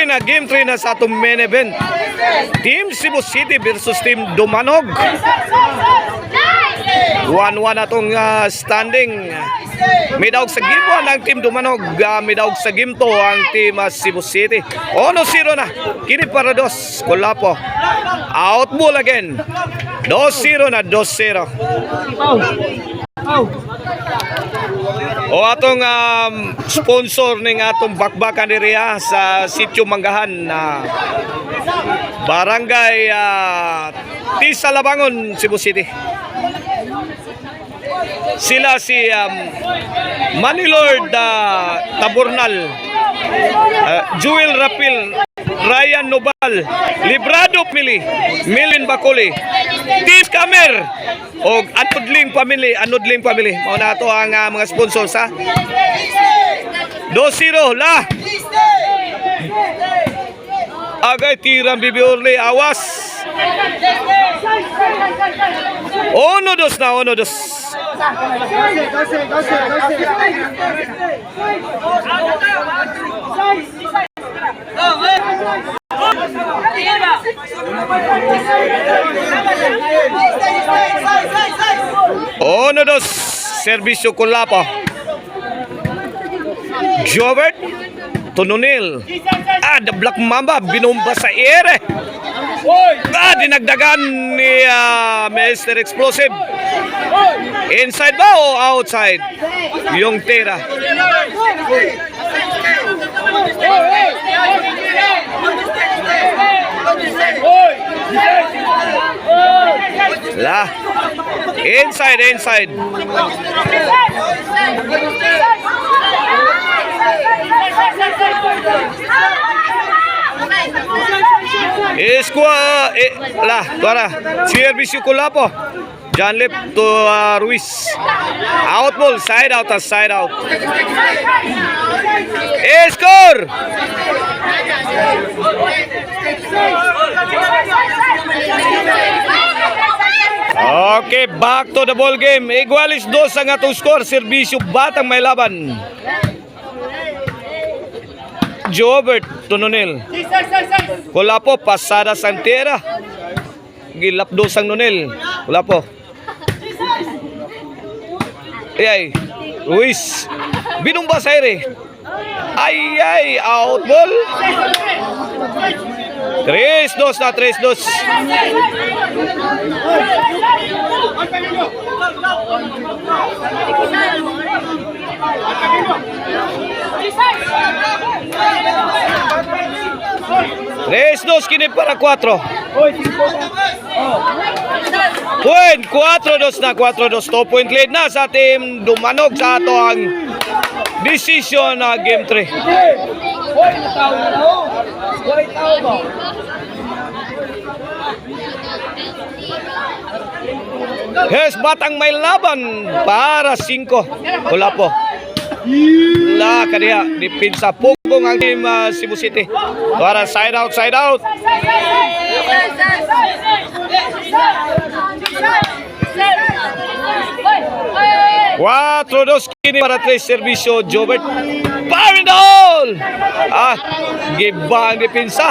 na, game 3 na sa atong main event. Team Cebu City versus Team Dumanog. 1-1 atong standing. May daog sa game 1 ang Team Dumanog, may daog sa game 2 ang Team Cebu City. 1-0 na, kini para dos, Kulapo. Out ball again. 2-0 na, 2-0. O atong sponsor ning atong bakbakan diriya sa Sitio Manggahan na Barangay Tisalabangon, Cebu City. Sila si Manilord Taburnal, Jewel Rapil, Ryan Nobal, Librado Pili, Milin Bacoli, Tis Kamer, o Anudling Family. Mao na to ang mga sponsors ha. 2-0 la. Agay tirang Bibi Orly, awas. 1-2 na, 1-2. Dos Servisyo Kulapo. Jobert Tununil. The Black Mamba binomba sa ere. Dinagdagan ni Mr. Explosive. Inside ba o outside? Yung tira. La. Inside. La, tuara. Servisyo Kulapo. John Lip to Ruiz. Out ball, side out. Score! Okay, back to the ball game. Igualis 2 ang atong score. Servisyo Batang may laban. Jobert Tununil. Kulapo, pasada Santera. Gilapdo sang Nunil. Kulapo. Ruiz. Binumba sa ere. Out ball. 3-2 na, 3-2. Kini para 4. 4-2 na, 4-2. 2-point lead na sa Team Dumanog sa ato ang decision na game 3. Yes, Batang may laban para 5. Kulapo. La kaniya dipinsa pugong ang Team Cebu City. Para side out. 4-2 kini para 3 Servisyo Jobert. Parindol! Gibang dipinsa.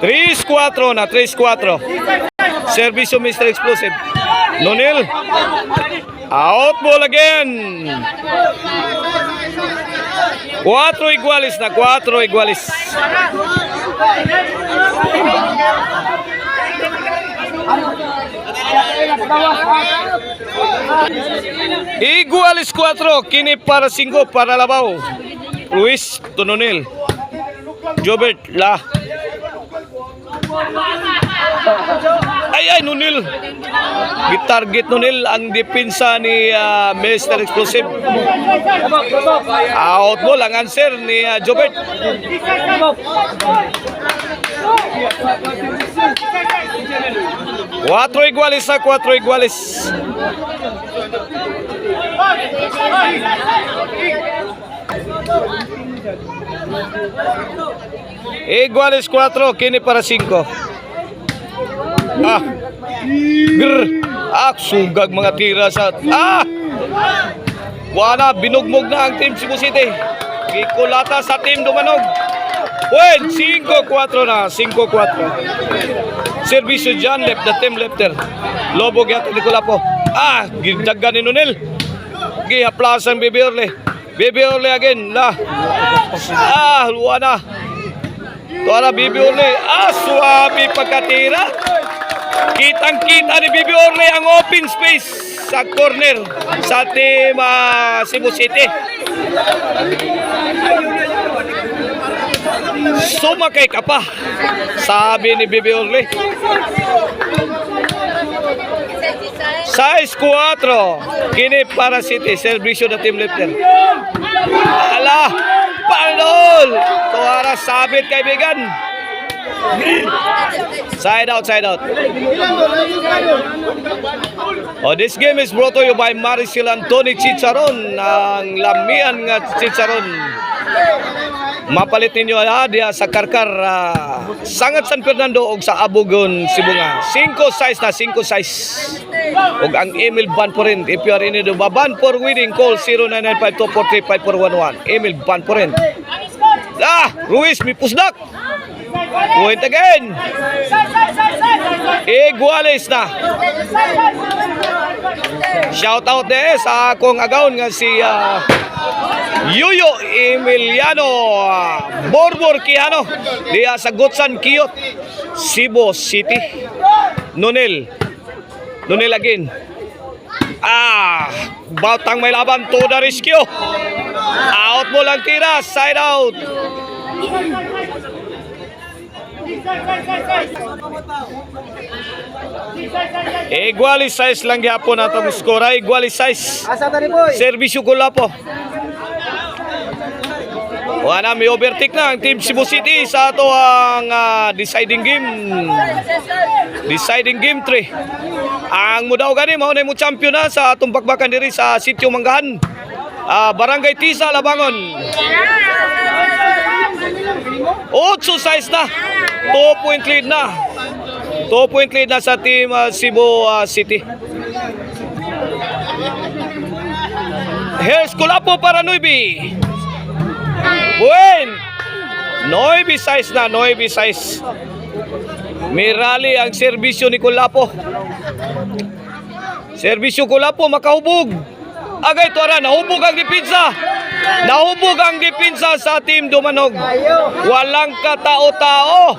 3-4 na, 3-4. Servisyo Mr. Explosive. Nunil. Out ball again. 4 igualis na, 4 igualis. Igualis 4, kini para 5 para Labaw. Ruiz Tununil. Jobert La. Nunil. Gitarget Nunil ang depensa ni Mr. Explosive. Out ball ang answer ni Jobert. 4 igualis sa 4 igualis. Igualis 4, kini para 5. Sugag mga tira sa wala, binugmog na ang Team Cebu City. gikulata sa Team Dumanog. Well, 5-4 na, 5-4. Servisyo dyan, left, the team lefter. Lobo gyata ni Kulapo. Gidaggan ni Nunel. Gihaplasan Baby Orle. Baby Orle again, luwa na. Tuara Baby Orle. Suwabi pagkatira. Kitang-kita ni Baby Orle ang open space sa corner sa Team Cebu City. Sumakay ka pa, sabi ni Baby Orle. Size 4. Kini para City. Servisyo na team lefter. Panol. Tuara sabit kaibigan. Side out. This game is brought to you by Maricel Antony Chicharon. Ang lamian nga Chicharon. Mapalit ninyo diya sa Karkar Sangat San Fernando o sa Abugon, Sibunga. 5 size. Og ang email ban po rin. If you are in the ban for winning, call 0995-243-5411. Email ban po rin. Ruiz, may pusdak. Point again. Iguales na. Shout out sa akong agaon nga si Yuyo Emiliano Borbor Quijano diya sa Gotsan Kiyot, Cebu City. Nunel again. Batang may laban to the rescue. Out mo lang tira, side out. Igualis size lang gyapon atong score. Igualis size. Servisyo Kulapo. Wala, may overtake na ang Team Cebu City sa ato ang deciding game 3. Ang mudaw gani mao na mo champion na sa atong bakbakan diri sa Sitio Manggahan, Barangay Tisa, Labangon. 8 size na. 2-point lead na. 2-point lead na sa Team Cebu City. Here's Kulapo para Noibi. Buen. Noibi size na. Noibi size. Mirali ang serbisyo ni Kulapo. Serbisyo Kulapo makahubog. Agay tuara, nahubog ang depensa. Nahubog ang depensa sa Team Dumanog. Walang katao-tao.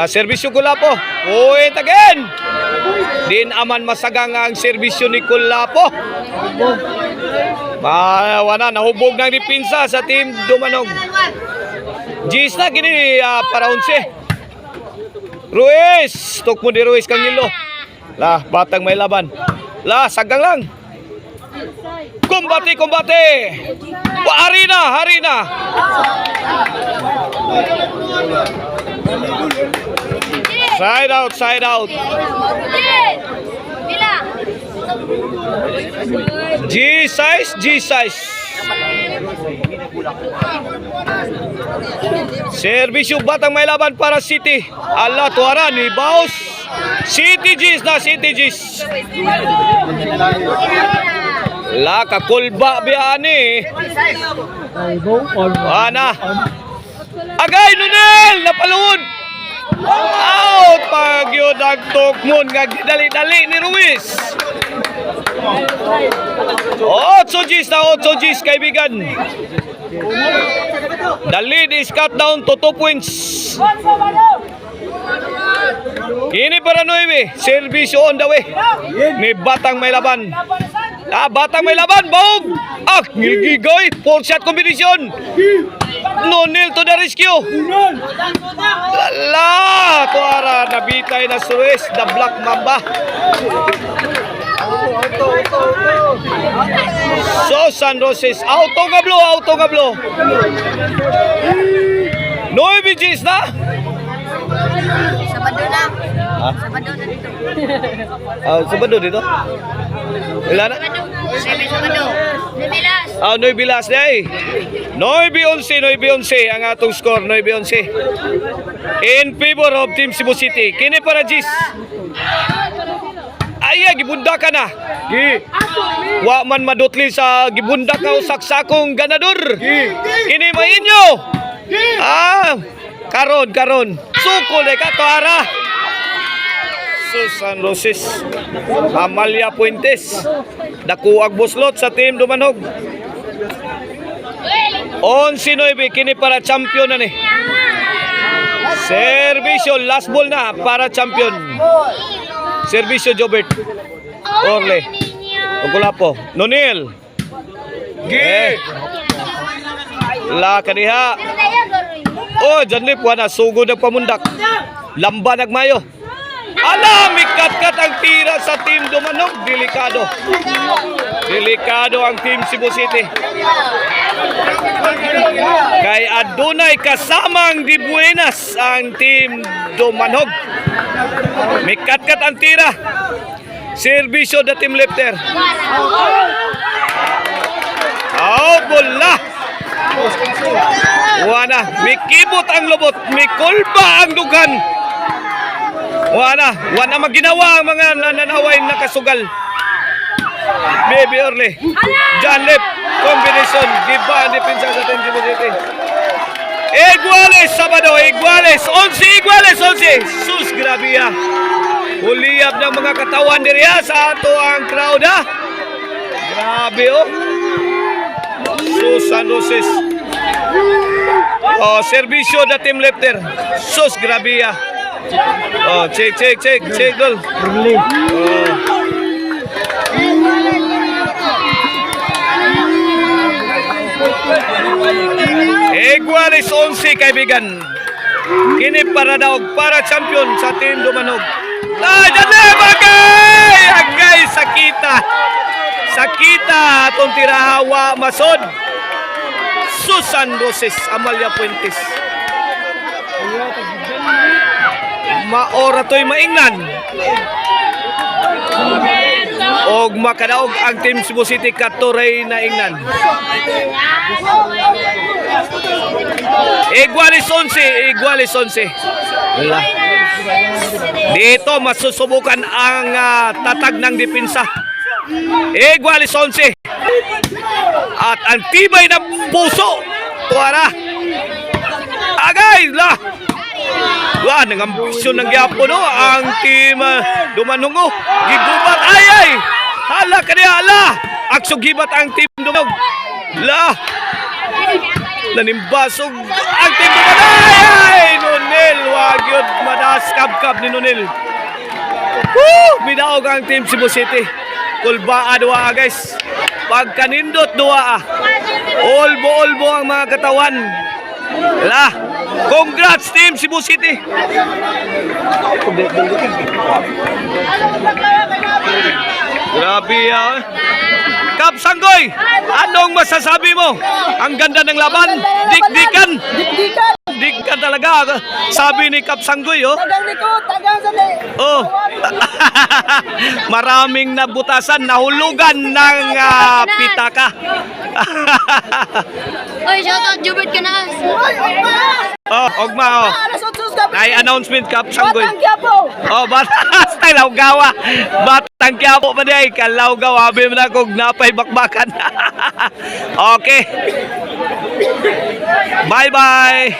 Serbisyo Kulapo. Point again. Din aman masagang ang serbisyo ni Kulapo. Wala, nahubog ng depensa sa Team Dumanog. Gis na gini para 11. Ruiz, tok mo di Ruiz kang ilo. Batang may laban. Sagang lang. Kumbate. Hari na. Side out. G size. Serbisyo batang may laban para City. Tuara ni Baus. City G's. Kakulba biyani. Agay Nunel napalunod. Out pag yun nagtukmon nga dali ni Ruiz. 8 G's kaibigan. The lead is cut down to 2 points. Ini para Noime. Servisyo on the way. Ni Batang may laban. Batang may laban. Baog. Gigoy. 4-shot combination. Nunel to the rescue. Tuara nabitay na Suez. The Black Mamba. So San Roses. Auto nga blow. Noime G's na. Sabado na. Sabado na dito. Sabado dito? Ilan na? Sabado. Noy Bilas. Noy Bilas day. 9-11, 9-11 ang atong score, 9-11. In favor of Team Cebu City. Kini para Gis. Ay, gibunda ka na. Wa man madutli sa gibunda ka o saksakong ganador. Kini mainyo. Karon. Sukol ka to ara. Susan Roses. Amalia Puentes. Dakuag buslot sa Team Dumanog. 11-9 kini para champion na ni. Servisyo, last ball na para champion. Servisyo Jobert. Orle. Ogulapo. Nonil. La kaniha. Oh, janlip wala sugod ang pamundak. Lamba nagmayo. Ala, mikat-kat ang tira sa Team Dumanog. Delikado. Delikado ang Team Cebu City. Kay adunay kasamang di buenas ang Team Dumanog. Mikat-kat ang tira. Servisyo da Team Lefter. Bola. Wana, mikibot ang lubot, mikulba ang dugan. Wana maginawa ang mga nananaway na kasugal. Baby Orle. John Lep, combination, giba ang depensa sa Team Cebu City. Iguales, Sabado, Iguales, 11. Sus, grabe ya. Huliyab ng mga katawan diriya sa ato ang crowd ha. Grabe oh. Susan Roses. Servisyo na Team Lefter. Sus, grabe ya. Check goal. Iguales 11 kaibigan. Kini para daog para champion sa Team Dumanog. Agay sakita atong tirahawa masod. Susan Roses, Amalia Puentes. Maora to'y maingnan. Og makadaog ang Team Cebu City katuray na ingnan. Iguales 11. Wala. Dito masusubukan ang tatag ng depensa. Iguales 11. At ang tibay ng puso. Tuara. Agay la. Nangambisyon ng Giapo no ang Team Dumanungo. Gigubat ay. Hala kaniya ala. Aksugibat ang Team Dumanog. La. Nanimbasog ang Team Dumanog. Ay. Nonel. Wag yun. Madas kab ni Nonel. Binaog ang Team Cebu City. Kulbaa dua guys. Pagkanindot dua Olbo ang mga katawan. La. Congrats Team Cebu City. Grabe ah. Kap Sanggoy, anong masasabi mo? Ang ganda ng laban, dikdikan. Dikdikan talaga. Sabi ni Kap Sanggoy, oh. Oh. Maraming nabutasan, nahulugan ng pitaka. Oy, shoutout Jubert ka na. Ogma, oh. Ay announcement Kap Sanggoy. Basta Laugawa. Batang Quiapo pa day, Kalaugaw, abi mo na kung napay bakbakan. Okay. Bye-bye.